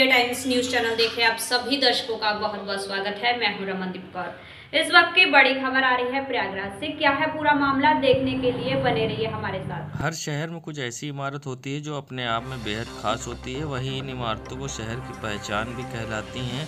India times news channel देखे आप सभी दर्शकों का बहुत बहुत स्वागत है। मैं हूं रमनदीप कौर। इस वक्त की बड़ी खबर आ रही है प्रयागराज से। क्या है पूरा मामला, देखने के लिए बने रहिए हमारे साथ। हर शहर में कुछ ऐसी इमारत होती है जो अपने आप में बेहद खास होती है। वहीं इन इमारतों को शहर की पहचान भी कहलाती हैं।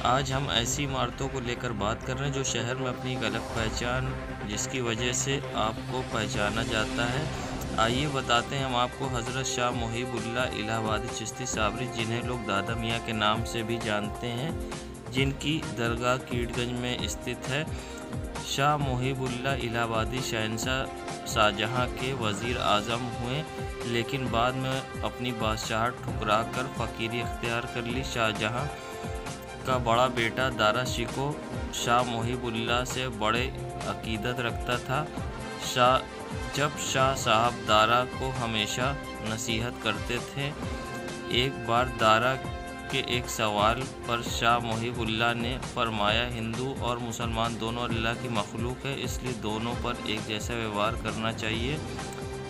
आज हम ऐसी इमारतों को लेकर बात कर रहे हैं जो शहर में अपनी एक अलग पहचान, जिसकी वजह से आपको पहचाना जाता है। आइए बताते हैं हम आपको हज़रत शाह मुहिबुल्लाह इलाहाबादी चिश्ती साबरी, जिन्हें लोग दादा मियाँ के नाम से भी जानते हैं, जिनकी दरगाह कीड़गंज में स्थित है। शाह मुहिबुल्लाह इलाहाबादी शहंशाह शाहजहाँ के वज़ीर आज़म हुए, लेकिन बाद में अपनी बादशाहत ठुकरा कर फ़कीरी इख्तियार कर ली। शाहजहाँ का बड़ा बेटा दारा शिको शाह मुहिबुल्लाह से बड़े अकीदत रखता था। जब शाह साहब दारा को हमेशा नसीहत करते थे। एक बार दारा के एक सवाल पर शाह मुहिबुल्लाह ने फरमाया, हिंदू और मुसलमान दोनों अल्लाह की मखलूक है, इसलिए दोनों पर एक जैसा व्यवहार करना चाहिए।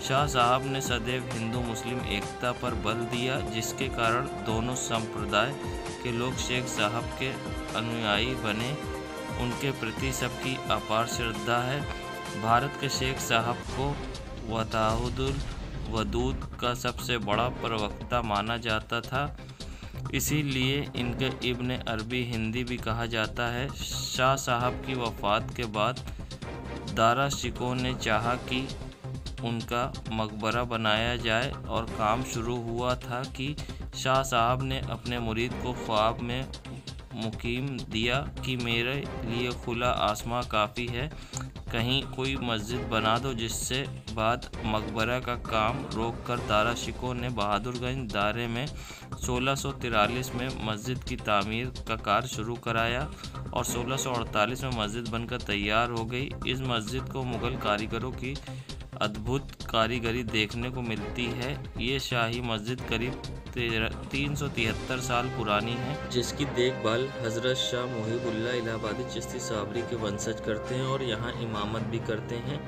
शाह साहब ने सदैव हिंदू मुस्लिम एकता पर बल दिया, जिसके कारण दोनों संप्रदाय के लोग शेख साहब के अनुयायी बने। उनके प्रति सबकी अपार श्रद्धा है। भारत के शेख साहब को वताहुदुल वदूद का सबसे बड़ा प्रवक्ता माना जाता था, इसीलिए इनके इब्न अरबी हिंदी भी कहा जाता है। शाह साहब की वफ़ात के बाद दारा शिको ने चाहा कि उनका मकबरा बनाया जाए और काम शुरू हुआ था कि शाह साहब ने अपने मुरीद को ख्वाब में मुकीम दिया कि मेरे लिए खुला आसमां काफ़ी है, कहीं कोई मस्जिद बना दो। जिससे बाद मकबरा का काम रोककर दारा शिको ने बहादुरगंज दारे में 1643 में मस्जिद की तामीर का कार्य शुरू कराया और 1648 में मस्जिद बनकर तैयार हो गई। इस मस्जिद को मुग़ल कारीगरों की अद्भुत कारीगरी देखने को मिलती है। ये शाही मस्जिद करीब 373 साल पुरानी है, जिसकी देखभाल हज़रत शाह मुहिबुल्लाह इलाहाबादी चिश्ती साबरी के वंशज करते हैं और यहाँ इमामत भी करते हैं।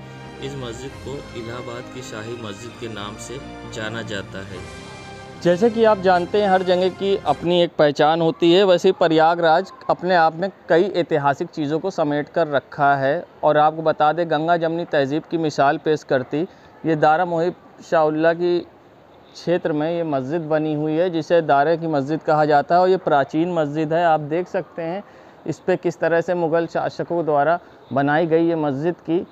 इस मस्जिद को इलाहाबाद की शाही मस्जिद के नाम से जाना जाता है। जैसे कि आप जानते हैं, हर जगह की अपनी एक पहचान होती है, वैसे ही प्रयागराज अपने आप में कई ऐतिहासिक चीज़ों को समेट कर रखा है। और आपको बता दें, गंगा जमनी तहज़ीब की मिसाल पेश करती ये दारा मुहिब शाहुल्लाह की क्षेत्र में ये मस्जिद बनी हुई है, जिसे दारे की मस्जिद कहा जाता है। और ये प्राचीन मस्जिद है। आप देख सकते हैं इस पे किस तरह से मुग़ल शासकों द्वारा बनाई गई ये मस्जिद की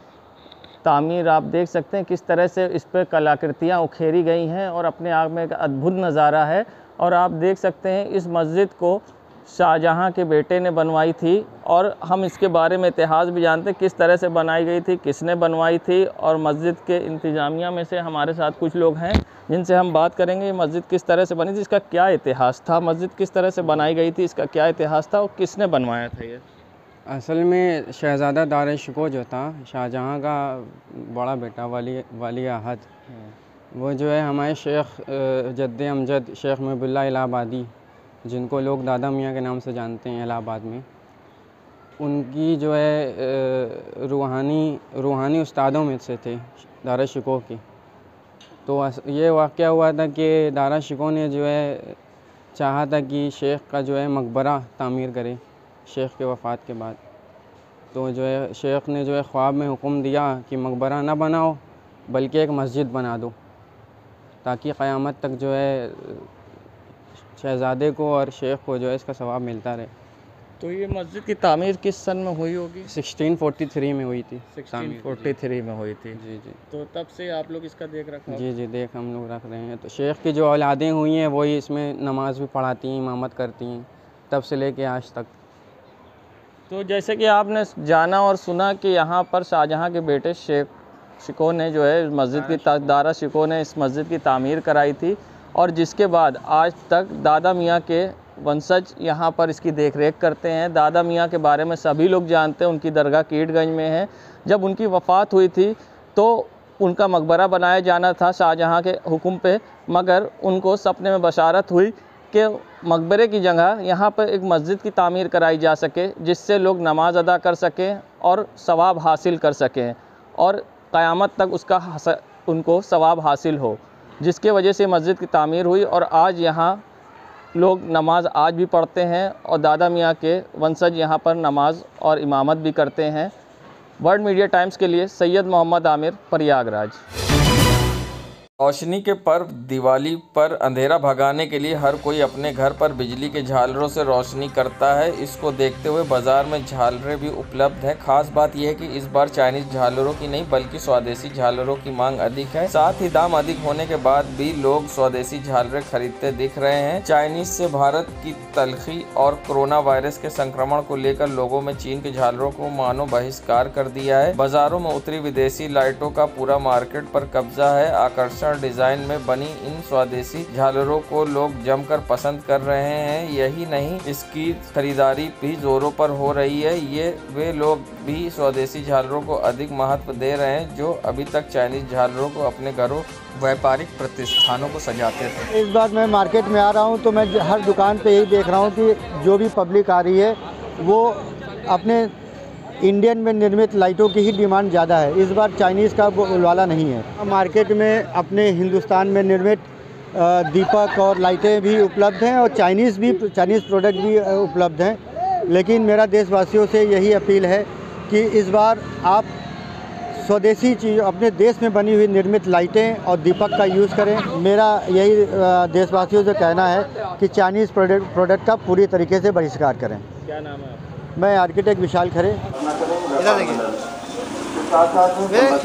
तामीर। आप देख सकते हैं किस तरह से इस पर कलाकृतियाँ उखेरी गई हैं और अपने आप में एक अद्भुत नज़ारा है। और आप देख सकते हैं इस मस्जिद को शाहजहाँ के बेटे ने बनवाई थी और हम इसके बारे में इतिहास भी जानते हैं, किस तरह से बनाई गई थी, किसने बनवाई थी। और मस्जिद के इंतज़ामिया में से हमारे साथ कुछ लोग हैं जिनसे हम बात करेंगे, ये मस्जिद किस तरह से बनी थी, इसका क्या इतिहास था, मस्जिद किस तरह से बनाई गई थी, इसका क्या इतिहास था और किसने बनवाया था ये। असल में शहज़ादा दारा शिको जो था, शाहजहाँ का बड़ा बेटा वली अहद, वो जो है हमारे शेख जद्दे अमजद शेख मुहिबुल्लाह इलाहाबादी, जिनको लोग दादा मियाँ के नाम से जानते हैं इलाहाबाद में, उनकी जो है रूहानी उस्तादों में से थे दारा शिको की। तो ये वाक़या हुआ था कि दारा शिको ने जो है चाहा था कि शेख का जो है मकबरा तामीर करे शेख के वफ़ात के बाद। तो जो है शेख ने जो है ख्वाब में हुक्म दिया कि मकबरा ना बनाओ बल्कि एक मस्जिद बना दो, ताकि क़यामत तक जो है शहज़ादे को और शेख को जो है इसका सवाब मिलता रहे। तो ये मस्जिद की तामीर किस सन में हुई होगी? 1643 में हुई थी। 1643 में हुई थी। जी जी। तो तब से आप लोग इसका देख रखा? जी जी, देख हम लोग रख रहे हैं। तो शेख की जो औलादें हुई हैं वही इसमें नमाज भी पढ़ाती हैं, इमामत करती हैं, तब से लेके आज तक। तो जैसे कि आपने जाना और सुना कि यहाँ पर शाहजहाँ के बेटे शेख शिको ने जो है मस्जिद की दारा शिको ने इस मस्जिद की तामीर कराई थी, और जिसके बाद आज तक दादा मियाँ के वंशज यहाँ पर इसकी देखरेख करते हैं। दादा मियाँ के बारे में सभी लोग जानते हैं, उनकी दरगाह कीड़गंज में है। जब उनकी वफ़ात हुई थी तो उनका मकबरा बनाया जाना था शाहजहाँ के हुक्म पे, मगर उनको सपने में बशारत हुई कि मकबरे की जगह यहाँ पर एक मस्जिद की तामीर कराई जा सके, जिससे लोग नमाज अदा कर सकें और सवाब हासिल कर सकें और क़यामत तक उसका उनको सवाब हासिल हो, जिसके वजह से मस्जिद की तामीर हुई। और आज यहाँ लोग नमाज आज भी पढ़ते हैं और दादा मियाँ के वंशज यहाँ पर नमाज और इमामत भी करते हैं। वर्ल्ड मीडिया टाइम्स के लिए सैयद मोहम्मद आमिर, प्रयागराज। रोशनी के पर्व दिवाली पर अंधेरा भगाने के लिए हर कोई अपने घर पर बिजली के झालरों से रोशनी करता है। इसको देखते हुए बाजार में झालरें भी उपलब्ध हैं। खास बात यह है कि इस बार चाइनीज झालरों की नहीं बल्कि स्वदेशी झालरों की मांग अधिक है। साथ ही दाम अधिक होने के बाद भी लोग स्वदेशी झालरें खरीदते दिख रहे हैं। चाइनीज से भारत की तलखी और कोरोना वायरस के संक्रमण को लेकर लोगों में चीन के झालरों को मानो बहिष्कार कर दिया है। बाजारों में उतरी विदेशी लाइटों का पूरा मार्केट पर कब्जा है। आकर्षण डिजाइन में बनी इन स्वदेशी झालरों को लोग जमकर पसंद कर रहे हैं। यही नहीं, इसकी खरीदारी भी जोरों पर हो रही है। ये वे लोग भी स्वदेशी झालरों को अधिक महत्व दे रहे हैं जो अभी तक चाइनीज झालरों को अपने घरों व्यापारिक प्रतिष्ठानों को सजाते थे। इस बार मैं मार्केट में आ रहा हूँ तो मैं हर दुकान पे यही देख रहा हूँ कि जो भी पब्लिक आ रही है वो अपने इंडियन में निर्मित लाइटों की ही डिमांड ज़्यादा है। इस बार चाइनीज़ का वाला नहीं है। मार्केट में अपने हिंदुस्तान में निर्मित दीपक और लाइटें भी उपलब्ध हैं और चाइनीज़ प्रोडक्ट भी उपलब्ध हैं। लेकिन मेरा देशवासियों से यही अपील है कि इस बार आप स्वदेशी चीज़ अपने देश में बनी हुई निर्मित लाइटें और दीपक का यूज़ करें। मेरा यही देशवासियों से कहना है कि चाइनीज़ प्रोडक्ट का पूरी तरीके से बहिष्कार करें। क्या नाम है? मैं आर्किटेक्ट विशाल खरे। इधर देखिए,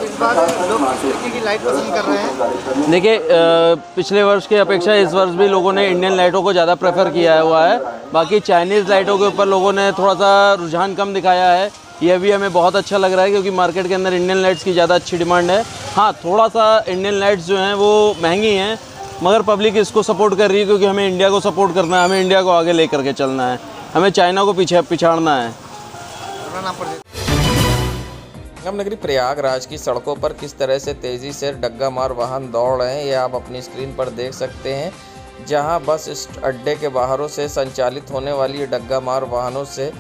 इस बार लोग किस तरीके की लाइट पसंद कर रहे हैं? देखिए, पिछले वर्ष की अपेक्षा इस वर्ष भी लोगों ने इंडियन लाइटों को ज़्यादा प्रेफर किया हुआ है। बाकी चाइनीज़ लाइटों के ऊपर लोगों ने थोड़ा सा रुझान कम दिखाया है। यह भी हमें बहुत अच्छा लग रहा है क्योंकि मार्केट के अंदर इंडियन लाइट्स की ज़्यादा अच्छी डिमांड है। हाँ, थोड़ा सा इंडियन लाइट्स जो हैं वो महंगी हैं, मगर पब्लिक इसको सपोर्ट कर रही है क्योंकि हमें इंडिया को सपोर्ट करना है, हमें इंडिया को आगे ले करके चलना है, हमें चाइना को पिछाड़ना है। संगम नगरी प्रयागराज की सड़कों पर किस तरह से तेजी से डग्गा मार वाहन दौड़ रहे हैं ये आप अपनी स्क्रीन पर देख सकते हैं। जहां बस अड्डे के बाहरों से संचालित होने वाली डग्गा मार वाहनों से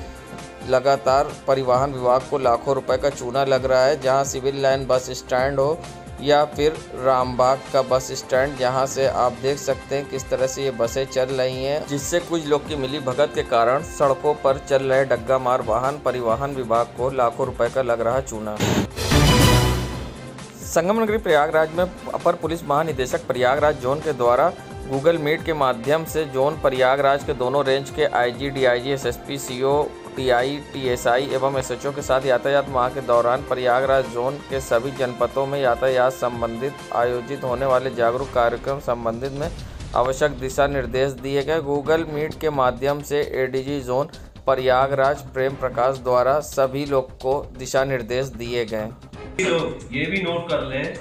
लगातार परिवहन विभाग को लाखों रुपए का चूना लग रहा है। जहां सिविल लाइन बस स्टैंड हो या फिर रामबाग का बस स्टैंड, जहां से आप देख सकते हैं किस तरह से ये बसें चल रही हैं, जिससे कुछ लोग की मिली भगत के कारण सड़कों पर चल रहे डग्गा मार वाहन परिवहन विभाग को लाखों रुपए का लग रहा चूना। संगम नगरी प्रयागराज में अपर पुलिस महानिदेशक प्रयागराज जोन के द्वारा गूगल मीट के माध्यम से जोन प्रयागराज के दोनों रेंज के IG, DIG, SSP, CO, TI, TSI एवं एसएचओ के साथ यातायात माह के दौरान प्रयागराज जोन के सभी जनपदों में यातायात संबंधित आयोजित होने वाले जागरूक कार्यक्रम संबंधित में आवश्यक दिशा निर्देश दिए गए। गूगल मीट के माध्यम से एडीजी जोन प्रयागराज प्रेम प्रकाश द्वारा सभी लोग को दिशा निर्देश दिए गए। लोग ये भी नोट कर लें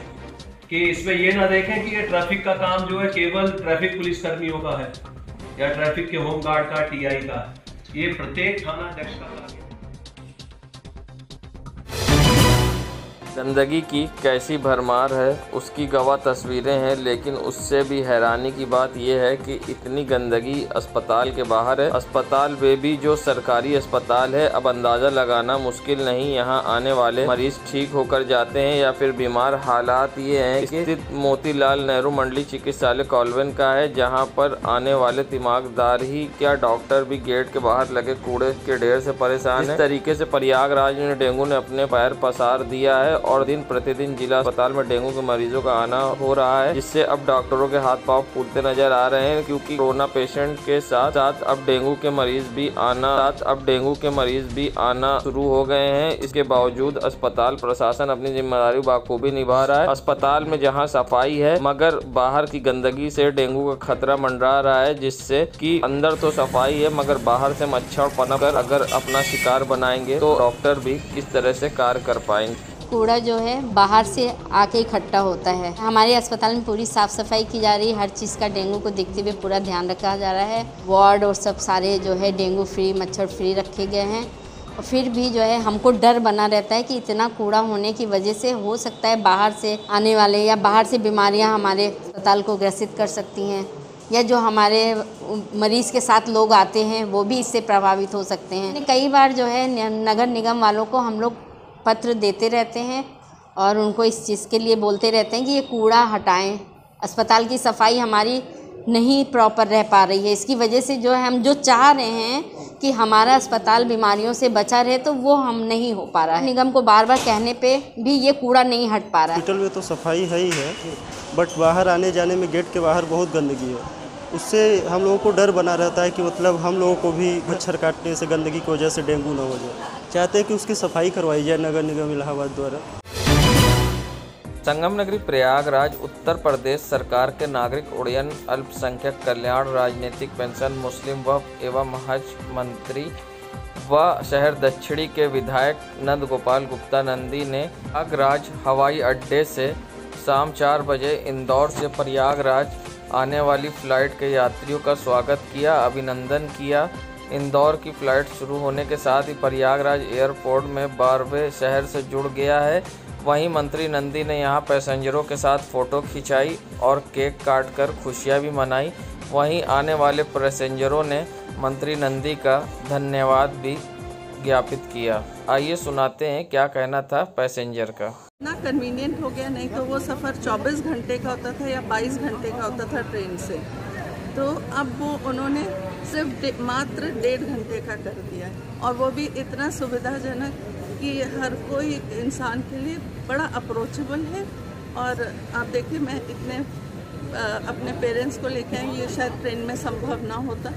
कि इसमें ये ना देखें कि ये ट्रैफिक का काम जो है केवल ट्रैफिक पुलिस कर्मियों का है या ट्रैफिक के होमगार्ड का, टीआई का है। ये प्रत्येक थाना अध्यक्ष का कार्य है। गंदगी की कैसी भरमार है उसकी गवाह तस्वीरें हैं, लेकिन उससे भी हैरानी की बात यह है कि इतनी गंदगी अस्पताल के बाहर है। अस्पताल वे भी जो सरकारी अस्पताल है। अब अंदाज़ा लगाना मुश्किल नहीं यहाँ आने वाले मरीज ठीक होकर जाते हैं या फिर बीमार। हालात ये हैं कि स्थित मोतीलाल नेहरू मंडली चिकित्सालय कॉलवेन का है, जहाँ पर आने वाले दिमागदार ही क्या डॉक्टर भी गेट के बाहर लगे कूड़े के ढेर से परेशान है। इस तरीके से प्रयागराज में डेंगू ने अपने पैर पसार दिया है और दिन प्रतिदिन जिला अस्पताल में डेंगू के मरीजों का आना हो रहा है, जिससे अब डॉक्टरों के हाथ पांव फूलते नजर आ रहे हैं क्योंकि कोरोना पेशेंट के साथ साथ अब डेंगू के मरीज भी आना शुरू हो गए हैं। इसके बावजूद अस्पताल प्रशासन अपनी जिम्मेदारी बखूबी निभा रहा है। अस्पताल में जहां सफाई है मगर बाहर की गंदगी से डेंगू का खतरा मंडरा रहा है, जिससे कि अंदर तो सफाई है मगर बाहर से मच्छर पनप कर अगर अपना शिकार बनाएंगे तो डॉक्टर भी किस तरह से कार्य कर पाएंगे। कूड़ा जो है बाहर से आके इकट्ठा होता है। हमारे अस्पताल में पूरी साफ़ सफाई की जा रही है, हर चीज़ का डेंगू को देखते हुए पूरा ध्यान रखा जा रहा है। वार्ड और सब सारे जो है डेंगू फ्री, मच्छर फ्री रखे गए हैं। और फिर भी जो है हमको डर बना रहता है कि इतना कूड़ा होने की वजह से हो सकता है बाहर से आने वाले या बाहर से बीमारियाँ हमारे अस्पताल को ग्रसित कर सकती हैं, या जो हमारे मरीज़ के साथ लोग आते हैं वो भी इससे प्रभावित हो सकते हैं। कई बार जो है नगर निगम वालों को हम लोग पत्र देते रहते हैं और उनको इस चीज़ के लिए बोलते रहते हैं कि ये कूड़ा हटाएं। अस्पताल की सफाई हमारी नहीं प्रॉपर रह पा रही है। इसकी वजह से जो है हम जो चाह रहे हैं कि हमारा अस्पताल बीमारियों से बचा रहे, तो वो हम नहीं हो पा रहा है। निगम को बार बार कहने पे भी ये कूड़ा नहीं हट पा रहा है। हॉस्पिटल में तो सफाई है ही है, बट बाहर आने जाने में गेट के बाहर बहुत गंदगी है। उससे हम लोगों को डर बना रहता है कि मतलब हम लोगों को भी मच्छर काटने से, गंदगी की वजह से डेंगू ना हो जाए। चाहते हैं कि उसकी सफाई करवाई जाए नगर निगम इलाहाबाद द्वारा। संगम नगरी प्रयागराज उत्तर प्रदेश सरकार के नागरिक उड्डयन, अल्पसंख्यक कल्याण, राजनीतिक पेंशन, मुस्लिम वक्फ एवं हज मंत्री व शहर दक्षिणी के विधायक नंद गोपाल गुप्ता नंदी ने प्रयागराज हवाई अड्डे से शाम 4 बजे इंदौर से प्रयागराज आने वाली फ़्लाइट के यात्रियों का स्वागत किया, अभिनंदन किया। इंदौर की फ़्लाइट शुरू होने के साथ ही प्रयागराज एयरपोर्ट में 12वें शहर से जुड़ गया है। वहीं मंत्री नंदी ने यहां पैसेंजरों के साथ फ़ोटो खिंचाई और केक काटकर खुशियां भी मनाई। वहीं आने वाले पैसेंजरों ने मंत्री नंदी का धन्यवाद भी ज्ञापित किया। आइए सुनाते हैं क्या कहना था पैसेंजर का। इतना कन्वीनियंट हो गया, नहीं तो वो सफ़र 24 घंटे का होता था या 22 घंटे का होता था ट्रेन से, तो अब वो उन्होंने सिर्फ मात्र 1.5 घंटे का कर दिया है, और वो भी इतना सुविधाजनक कि हर कोई इंसान के लिए बड़ा अप्रोचेबल है। और आप देखिए, मैं इतने अपने पेरेंट्स को लेके आई, ये शायद ट्रेन में संभव ना होता,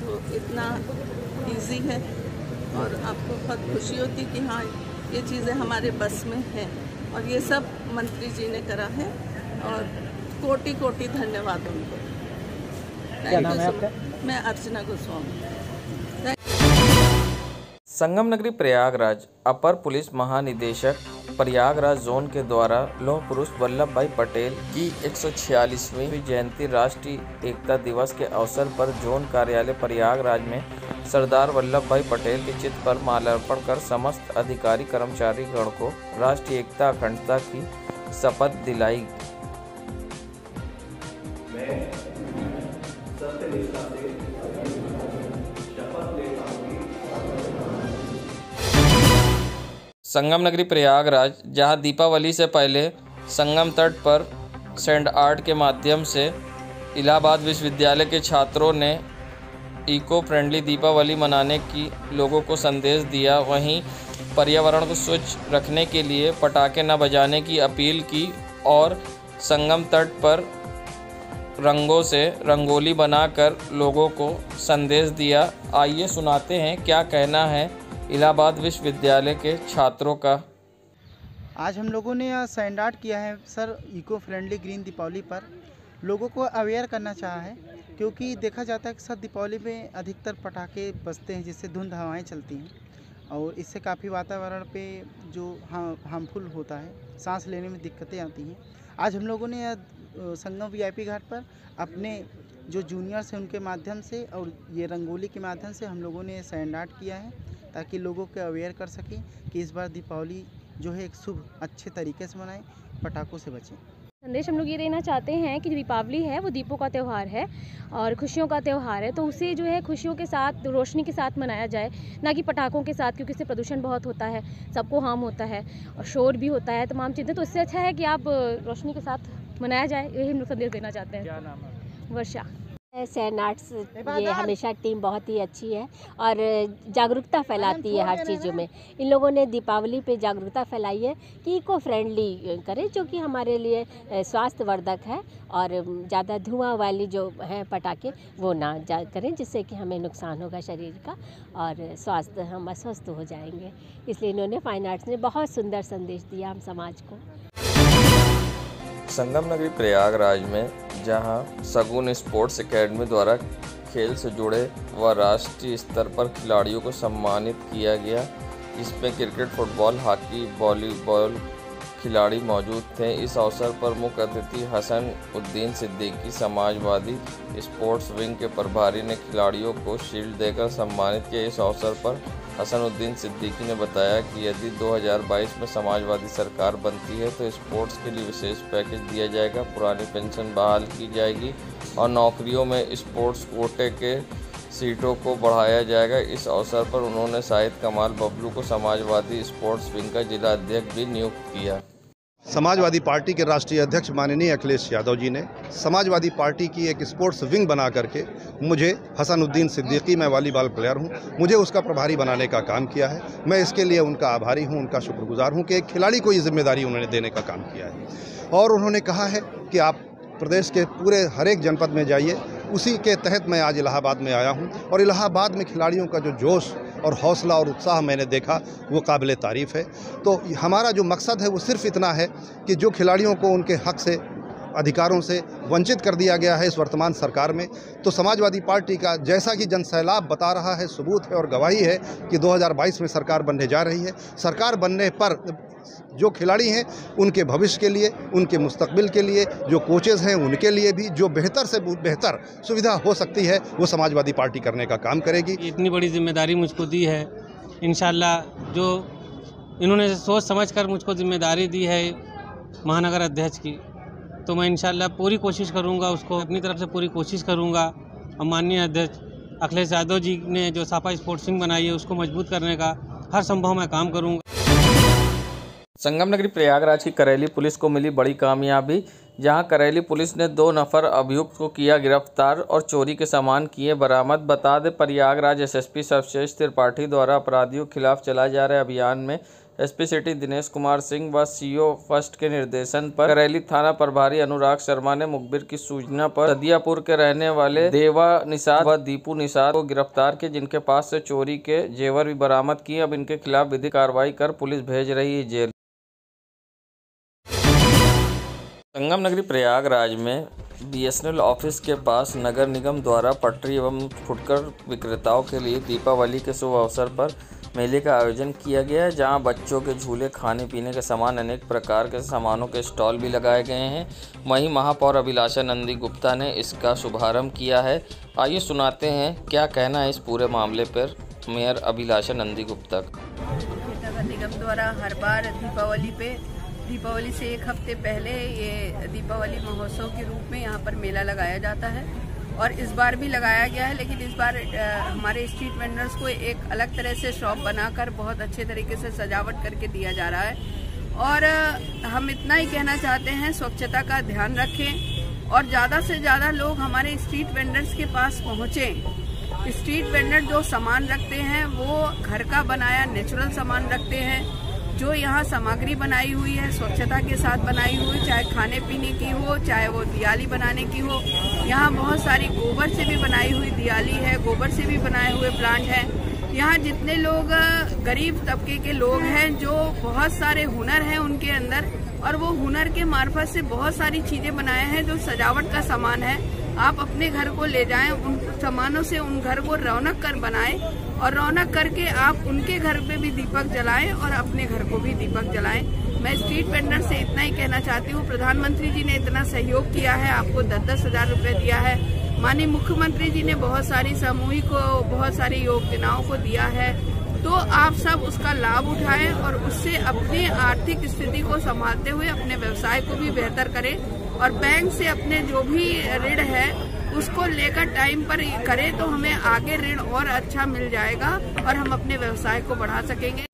तो इतना इजी है और आपको बहुत खुशी होती कि हाँ ये चीज़ें हमारे बस में हैं, और ये सब मंत्री जी ने करा है और कोटि कोटि धन्यवाद उनको। क्या नाम है आपका? मैं अर्चना गोस्वामी। संगम नगरी प्रयागराज अपर पुलिस महानिदेशक प्रयागराज जोन के द्वारा लौह पुरुष वल्लभ भाई पटेल की 146वीं जयंती राष्ट्रीय एकता दिवस के अवसर पर जोन कार्यालय प्रयागराज में सरदार वल्लभ भाई पटेल के चित्र पर माल्यार्पण कर समस्त अधिकारी कर्मचारी गण को राष्ट्रीय एकता अखंडता की शपथ दिलाई। संगम नगरी प्रयागराज, जहां दीपावली से पहले संगम तट पर सैंड आर्ट के माध्यम से इलाहाबाद विश्वविद्यालय के छात्रों ने इको फ्रेंडली दीपावली मनाने की लोगों को संदेश दिया। वहीं पर्यावरण को स्वच्छ रखने के लिए पटाखे न बजाने की अपील की और संगम तट पर रंगों से रंगोली बनाकर लोगों को संदेश दिया। आइए सुनाते हैं क्या कहना है इलाहाबाद विश्वविद्यालय के छात्रों का। आज हम लोगों ने यहाँ सैंड आर्ट किया है sir, eco friendly green Deepawali पर लोगों को अवेयर करना चाहा है, क्योंकि देखा जाता है कि सर दीपावली में अधिकतर पटाखे बजते हैं जिससे धुंध हवाएं चलती हैं, और इससे काफ़ी वातावरण पे जो हार्मफुल होता है, सांस लेने में दिक्कतें आती हैं। आज हम लोगों ने संगम वीआईपी घाट पर अपने जो जूनियर्स हैं उनके माध्यम से और ये रंगोली के माध्यम से हम लोगों ने सैंड आर्ट किया है, ताकि लोगों को अवेयर कर सकें कि इस बार दीपावली जो है एक शुभ अच्छे तरीके से मनाएं, पटाखों से बचें। संदेश हम लोग ये देना चाहते हैं कि दीपावली है वो दीपों का त्यौहार है और खुशियों का त्यौहार है, तो उसे जो है खुशियों के साथ, रोशनी के साथ मनाया जाए, ना कि पटाखों के साथ, क्योंकि इससे प्रदूषण बहुत होता है, सबको हार्म होता है और शोर भी होता है, तमाम चीज़ें। तो इससे अच्छा है कि आप रोशनी के साथ मनाया जाए, यही हम लोग संदेश देना चाहते हैं। क्या नाम है? वर्षा। सैंड आर्ट्स ये हमेशा टीम बहुत ही अच्छी है और जागरूकता फैलाती है हर चीज़ों में। इन लोगों ने दीपावली पे जागरूकता फैलाई है कि इको फ्रेंडली करें, जो कि हमारे लिए स्वास्थ्यवर्धक है, और ज़्यादा धुआं वाली जो है पटाखे वो ना करें, जिससे कि हमें नुकसान होगा शरीर का और स्वास्थ्य, हम अस्वस्थ हो जाएंगे। इसलिए इन्होंने फाइन आर्ट्स ने बहुत सुंदर संदेश दिया हम समाज को। संगम नगरी प्रयागराज में जहां सगुन स्पोर्ट्स एकेडमी द्वारा खेल से जुड़े व राष्ट्रीय स्तर पर खिलाड़ियों को सम्मानित किया गया, जिसमें क्रिकेट, फुटबॉल, हॉकी, वॉलीबॉल खिलाड़ी मौजूद थे। इस अवसर पर मुख्य अतिथि हसन उद्दीन सिद्दीकी, समाजवादी स्पोर्ट्स विंग के प्रभारी, ने खिलाड़ियों को शील्ड देकर सम्मानित किया। इस अवसर पर हसनुद्दीन सिद्दीकी ने बताया कि यदि 2022 में समाजवादी सरकार बनती है तो स्पोर्ट्स के लिए विशेष पैकेज दिया जाएगा, पुरानी पेंशन बहाल की जाएगी और नौकरियों में स्पोर्ट्स कोटे के सीटों को बढ़ाया जाएगा। इस अवसर पर उन्होंने शाहिद कमाल बबलू को समाजवादी स्पोर्ट्स विंग का जिला अध्यक्ष भी नियुक्त किया। समाजवादी पार्टी के राष्ट्रीय अध्यक्ष माननीय अखिलेश यादव जी ने समाजवादी पार्टी की एक स्पोर्ट्स विंग बना करके मुझे, हसनुद्दीन सिद्दीकी, मैं वॉलीबॉल प्लेयर हूं, मुझे उसका प्रभारी बनाने का काम किया है। मैं इसके लिए उनका आभारी हूं, उनका शुक्रगुजार हूं कि एक खिलाड़ी को ये जिम्मेदारी उन्होंने देने का काम किया है। और उन्होंने कहा है कि आप प्रदेश के पूरे हर एक जनपद में जाइए। उसी के तहत मैं आज इलाहाबाद में आया हूं और इलाहाबाद में खिलाड़ियों का जो जोश और हौसला और उत्साह मैंने देखा वो काबिल तारीफ़ है। तो हमारा जो मकसद है वो सिर्फ इतना है कि जो खिलाड़ियों को उनके हक से, अधिकारों से वंचित कर दिया गया है इस वर्तमान सरकार में, तो समाजवादी पार्टी का जैसा कि जनसैलाब बता रहा है, सबूत है और गवाही है कि 2022 में सरकार बनने जा रही है। सरकार बनने पर जो खिलाड़ी हैं उनके भविष्य के लिए, उनके मुस्तकबिल के लिए, जो कोचेज़ हैं उनके लिए भी जो बेहतर से बेहतर सुविधा हो सकती है वो समाजवादी पार्टी करने का काम करेगी। इतनी बड़ी जिम्मेदारी मुझको दी है, इंशाल्लाह जो इन्होंने सोच समझकर मुझको जिम्मेदारी दी है महानगर अध्यक्ष की, तो मैं इंशाल्लाह पूरी कोशिश करूंगा, उसको अपनी तरफ से पूरी कोशिश करूंगा। और माननीय अध्यक्ष अखिलेश यादव जी ने जो सापा स्पोर्ट्स विंग बनाई है उसको मजबूत करने का हर संभव मैं काम करूंगा। संगम नगरी प्रयागराज की करेली पुलिस को मिली बड़ी कामयाबी, जहां करेली पुलिस ने 2 नफर अभियुक्त को किया गिरफ्तार और चोरी के सामान किए बरामद। बता दें, प्रयागराज एसएसपी सर्वश्रेष्ठ त्रिपाठी द्वारा अपराधियों के खिलाफ चलाए जा रहे अभियान में एसपी सिटी दिनेश कुमार सिंह व सीओ फर्स्ट के निर्देशन पर करेली थाना प्रभारी अनुराग शर्मा ने मुखबिर की सूचना पर सदियापुर के रहने वाले देवा निषाद व दीपू निषाद को गिरफ्तार किए, जिनके पास से चोरी के जेवर भी बरामद किए। अब इनके खिलाफ विधिक कार्रवाई कर पुलिस भेज रही है जेल। संगम नगरी प्रयागराज में बीएसएनएल ऑफिस के पास नगर निगम द्वारा पटरी एवं फुटकर विक्रेताओं के लिए दीपावली के शुभ अवसर पर मेले का आयोजन किया गया है, जहां बच्चों के झूले, खाने पीने के सामान, अनेक प्रकार के सामानों के स्टॉल भी लगाए गए हैं। वहीं महापौर अभिलाषा नंदी गुप्ता ने इसका शुभारंभ किया है। आइए सुनाते हैं क्या कहना है इस पूरे मामले पर मेयर अभिलाषा नंदी गुप्ता का। नगर निगम द्वारा हर बार दीपावली से एक हफ्ते पहले ये दीपावली महोत्सव के रूप में यहाँ पर मेला लगाया जाता है और इस बार भी लगाया गया है। लेकिन इस बार हमारे स्ट्रीट वेंडर्स को एक अलग तरह से शॉप बनाकर बहुत अच्छे तरीके से सजावट करके दिया जा रहा है। और हम इतना ही कहना चाहते हैं, स्वच्छता का ध्यान रखें और ज़्यादा से ज़्यादा लोग हमारे स्ट्रीट वेंडर्स के पास पहुँचें। स्ट्रीट वेंडर जो सामान रखते हैं वो घर का बनाया नेचुरल सामान रखते हैं। जो यहाँ सामग्री बनाई हुई है स्वच्छता के साथ बनाई हुई, चाहे खाने पीने की हो, चाहे वो दियाली बनाने की हो। यहाँ बहुत सारी गोबर से भी बनाई हुई दियाली है, गोबर से भी बनाए हुए प्लांट हैं। यहाँ जितने लोग गरीब तबके के लोग हैं, जो बहुत सारे हुनर हैं उनके अंदर, और वो हुनर के मार्फत से बहुत सारी चीजें बनाए हैं जो सजावट का सामान है। आप अपने घर को ले जाएं, उन सामानों से उन घर को रौनक कर बनाएं और रौनक करके आप उनके घर पे भी दीपक जलाएं और अपने घर को भी दीपक जलाएं। मैं स्ट्रीट वेंडर से इतना ही कहना चाहती हूँ, प्रधानमंत्री जी ने इतना सहयोग किया है, आपको 10-10 हजार रुपए दिया है। माननीय मुख्यमंत्री जी ने बहुत सारी सामूहिक बहुत सारी योजनाओं को दिया है, तो आप सब उसका लाभ उठाएं और उससे अपनी आर्थिक स्थिति को संभालते हुए अपने व्यवसाय को भी बेहतर करें और बैंक से अपने जो भी ऋण है उसको लेकर टाइम पर करें, तो हमें आगे ऋण और अच्छा मिल जाएगा और हम अपने व्यवसाय को बढ़ा सकेंगे।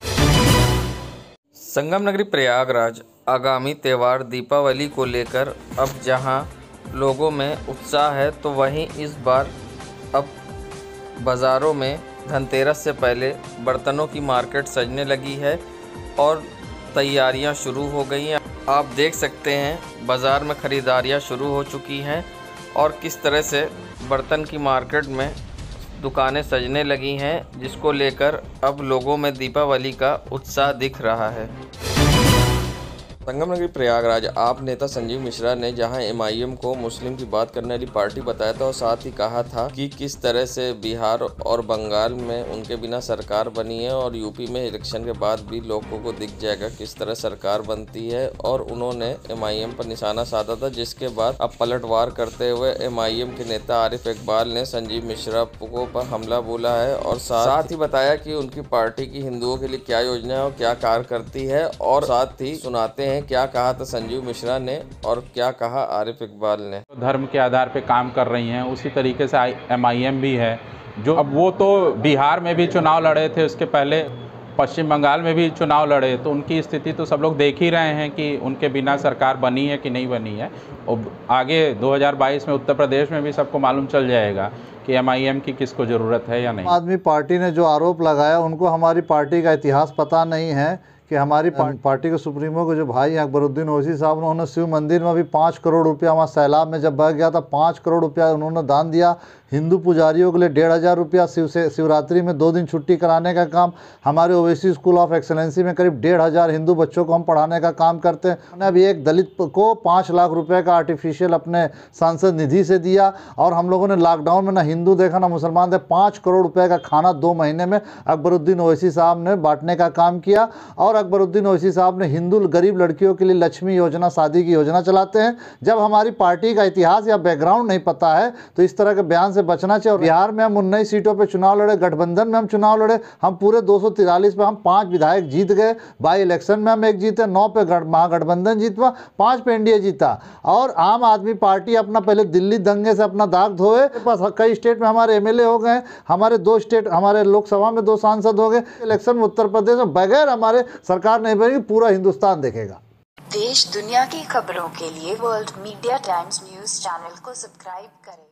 संगम नगरी प्रयागराज आगामी त्यौहार दीपावली को लेकर अब जहां लोगों में उत्साह है, तो वहीं इस बार अब बाज़ारों में धनतेरस से पहले बर्तनों की मार्केट सजने लगी है और तैयारियां शुरू हो गई हैं। आप देख सकते हैं बाज़ार में ख़रीदारियां शुरू हो चुकी हैं और किस तरह से बर्तन की मार्केट में दुकानें सजने लगी हैं, जिसको लेकर अब लोगों में दीपावली का उत्साह दिख रहा है। संगम नगरी प्रयागराज आप नेता संजीव मिश्रा ने जहां एमआईएम को मुस्लिम की बात करने वाली पार्टी बताया था और साथ ही कहा था कि किस तरह से बिहार और बंगाल में उनके बिना सरकार बनी है और यूपी में इलेक्शन के बाद भी लोगों को दिख जाएगा किस तरह सरकार बनती है, और उन्होंने एमआईएम पर निशाना साधा था, जिसके बाद अब पलटवार करते हुए एमआईएम के नेता आरिफ इकबाल ने संजीव मिश्रा को पर हमला बोला है और साथ ही बताया कि उनकी पार्टी की हिंदुओं के लिए क्या योजना है और क्या कार्य करती है। और साथ ही सुनाते हैं क्या कहा था संजीव मिश्रा ने और क्या कहा आरिफ इकबाल ने। धर्म के आधार पे काम कर रही हैं, उसी तरीके से एमआईएम भी है, जो अब वो तो बिहार में भी चुनाव लड़े थे, उसके पहले पश्चिम बंगाल में भी चुनाव लड़े तो उनकी स्थिति तो सब लोग देख ही रहे हैं कि उनके बिना सरकार बनी है कि नहीं बनी है। और आगे 2022 में उत्तर प्रदेश में भी सबको मालूम चल जाएगा कि MIM की किसको ज़रूरत है या नहीं। आदमी पार्टी ने जो आरोप लगाया, उनको हमारी पार्टी का इतिहास पता नहीं है कि हमारी पार्टी के सुप्रीमो के जो भाई हैं अकबरुद्दीन ओवैसी साहब, उन्होंने शिव मंदिर में भी 5 करोड़ रुपया, वहाँ सैलाब में जब बह गया था 5 करोड़ रुपया उन्होंने दान दिया। हिंदू पुजारियों के लिए 1500 रुपया शिवरात्रि में 2 दिन छुट्टी कराने का काम। हमारे ओवैसी स्कूल ऑफ एक्सेलेंसी में करीब 1500 हिंदू बच्चों को हम पढ़ाने का काम करते हैं। हमने अभी एक दलित को 5 लाख रुपए का आर्टिफिशियल अपने सांसद निधि से दिया। और हम लोगों ने लॉकडाउन में ना हिंदू देखा ना मुसलमान देखा, 5 करोड़ रुपए का खाना 2 महीने में अकबरुद्दीन ओवैसी साहब ने बांटने का काम किया। और अकबरुद्दीन ओवैसी साहब ने हिंदू गरीब लड़कियों के लिए लक्ष्मी योजना, शादी की योजना चलाते हैं। जब हमारी पार्टी का इतिहास या बैकग्राउंड नहीं पता है तो इस तरह के बयान से बचना चाहिए। और बिहार में हम 19 सीटों पे चुनाव लड़े, गठबंधन में हम चुनाव लड़े, हम पूरे 243 पे हम 5 विधायक जीत गए। बाई इलेक्शन में हम 1 जीते, 9 पे महागठबंधन जीतवा, 5 पे एनडीए जीता। और आम आदमी पार्टी अपना पहले दिल्ली दंगे से अपना दाग धोए, बस कई स्टेट में हमारे MLA हो गए, हमारे 2 स्टेट, हमारे लोकसभा में 2 सांसद हो गए। इलेक्शन में उत्तर प्रदेश में बगैर हमारे सरकार नहीं बनेगी, पूरा हिंदुस्तान देखेगा। देश दुनिया की खबरों के लिए world media times news channel को सब्सक्राइब करें।